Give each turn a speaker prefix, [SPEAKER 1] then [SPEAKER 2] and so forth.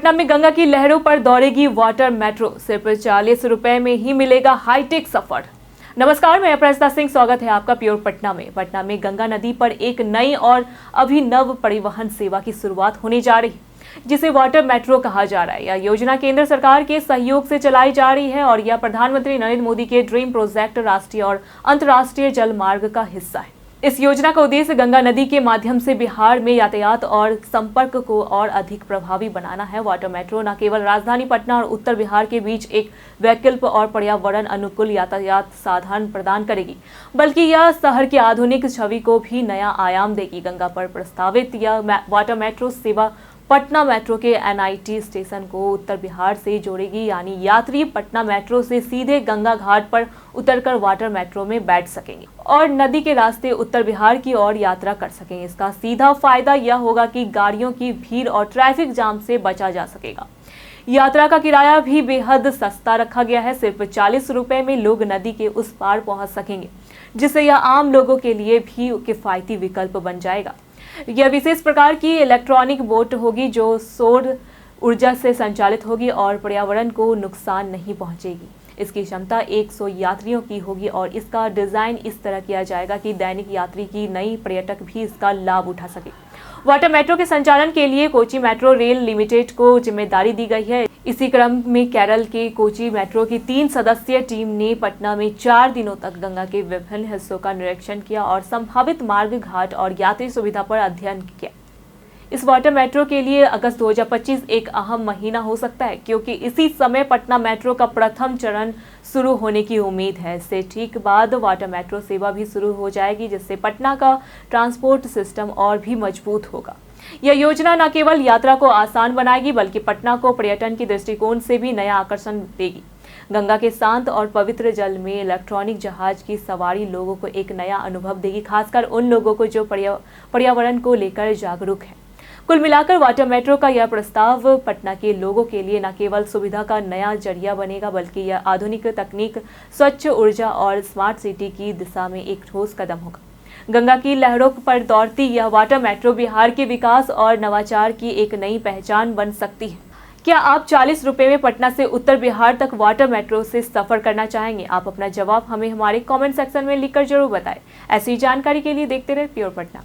[SPEAKER 1] पटना में गंगा की लहरों पर दौड़ेगी वाटर मेट्रो। सिर्फ 40 रुपए में ही मिलेगा हाईटेक सफर। नमस्कार, मैं अपराजिता सिंह, स्वागत है आपका प्योर पटना में। पटना में गंगा नदी पर एक नई और अभिनव परिवहन सेवा की शुरुआत होने जा रही है, जिसे वाटर मेट्रो कहा जा रहा है। यह योजना केंद्र सरकार के सहयोग से चलाई जा रही है और यह प्रधानमंत्री नरेंद्र मोदी के ड्रीम प्रोजेक्ट राष्ट्रीय और अंतर्राष्ट्रीय जल मार्ग का हिस्सा है। इस योजना का उद्देश्य गंगा नदी के माध्यम से बिहार में यातायात और संपर्क को और अधिक प्रभावी बनाना है। वाटर मेट्रो न केवल राजधानी पटना और उत्तर बिहार के बीच एक वैकल्पिक और पर्यावरण अनुकूल यातायात साधन प्रदान करेगी, बल्कि यह शहर की आधुनिक छवि को भी नया आयाम देगी। गंगा पर प्रस्तावित यह वाटर मेट्रो सेवा पटना मेट्रो के NIT स्टेशन को उत्तर बिहार से जोड़ेगी, यानी यात्री पटना मेट्रो से सीधे गंगा घाट पर उतरकर वाटर मेट्रो में बैठ सकेंगे और नदी के रास्ते उत्तर बिहार की ओर यात्रा कर सकेंगे। इसका सीधा फायदा यह होगा कि गाड़ियों की भीड़ और ट्रैफिक जाम से बचा जा सकेगा। यात्रा का किराया भी बेहद सस्ता रखा गया है। सिर्फ 40 रुपए में लोग नदी के उस पार पहुंच सकेंगे, जिससे यह आम लोगों के लिए भी किफायती विकल्प बन जाएगा। यह विशेष प्रकार की इलेक्ट्रॉनिक बोट होगी जो सौर ऊर्जा से संचालित होगी और पर्यावरण को नुकसान नहीं पहुंचेगी। इसकी क्षमता 100 यात्रियों की होगी और इसका डिजाइन इस तरह किया जाएगा कि दैनिक यात्री की नई पर्यटक भी इसका लाभ उठा सके। वाटर मेट्रो के संचालन के लिए कोची मेट्रो रेल लिमिटेड को जिम्मेदारी दी गई है। इसी क्रम में केरल के कोची मेट्रो की 3 सदस्यीय टीम ने पटना में 4 दिनों तक गंगा के विभिन्न हिस्सों का निरीक्षण किया और संभावित मार्ग, घाट और यात्री सुविधा पर अध्ययन किया। इस वाटर मेट्रो के लिए अगस्त 2025 एक अहम महीना हो सकता है, क्योंकि इसी समय पटना मेट्रो का प्रथम चरण शुरू होने की उम्मीद है। इससे ठीक बाद वाटर मेट्रो सेवा भी शुरू हो जाएगी, जिससे पटना का ट्रांसपोर्ट सिस्टम और भी मजबूत होगा। यह योजना न केवल यात्रा को आसान बनाएगी, बल्कि पटना को पर्यटन की दृष्टिकोण से भी नया आकर्षण देगी। गंगा के शांत और पवित्र जल में इलेक्ट्रॉनिक जहाज की सवारी लोगों को एक नया अनुभव देगी, खासकर उन लोगों को जो पर्यावरण को लेकर जागरूक है। कुल मिलाकर वाटर मेट्रो का यह प्रस्ताव पटना के लोगों के लिए न केवल सुविधा का नया जरिया बनेगा, बल्कि यह आधुनिक तकनीक, स्वच्छ ऊर्जा और स्मार्ट सिटी की दिशा में एक ठोस कदम होगा। गंगा की लहरों पर दौड़ती यह वाटर मेट्रो बिहार के विकास और नवाचार की एक नई पहचान बन सकती है। क्या आप 40 रुपए में पटना से उत्तर बिहार तक वाटर मेट्रो से सफर करना चाहेंगे? आप अपना जवाब हमें हमारे कमेंट सेक्शन में लिखकर जरूर बताएं। ऐसी जानकारी के लिए देखते रहे प्योर पटना।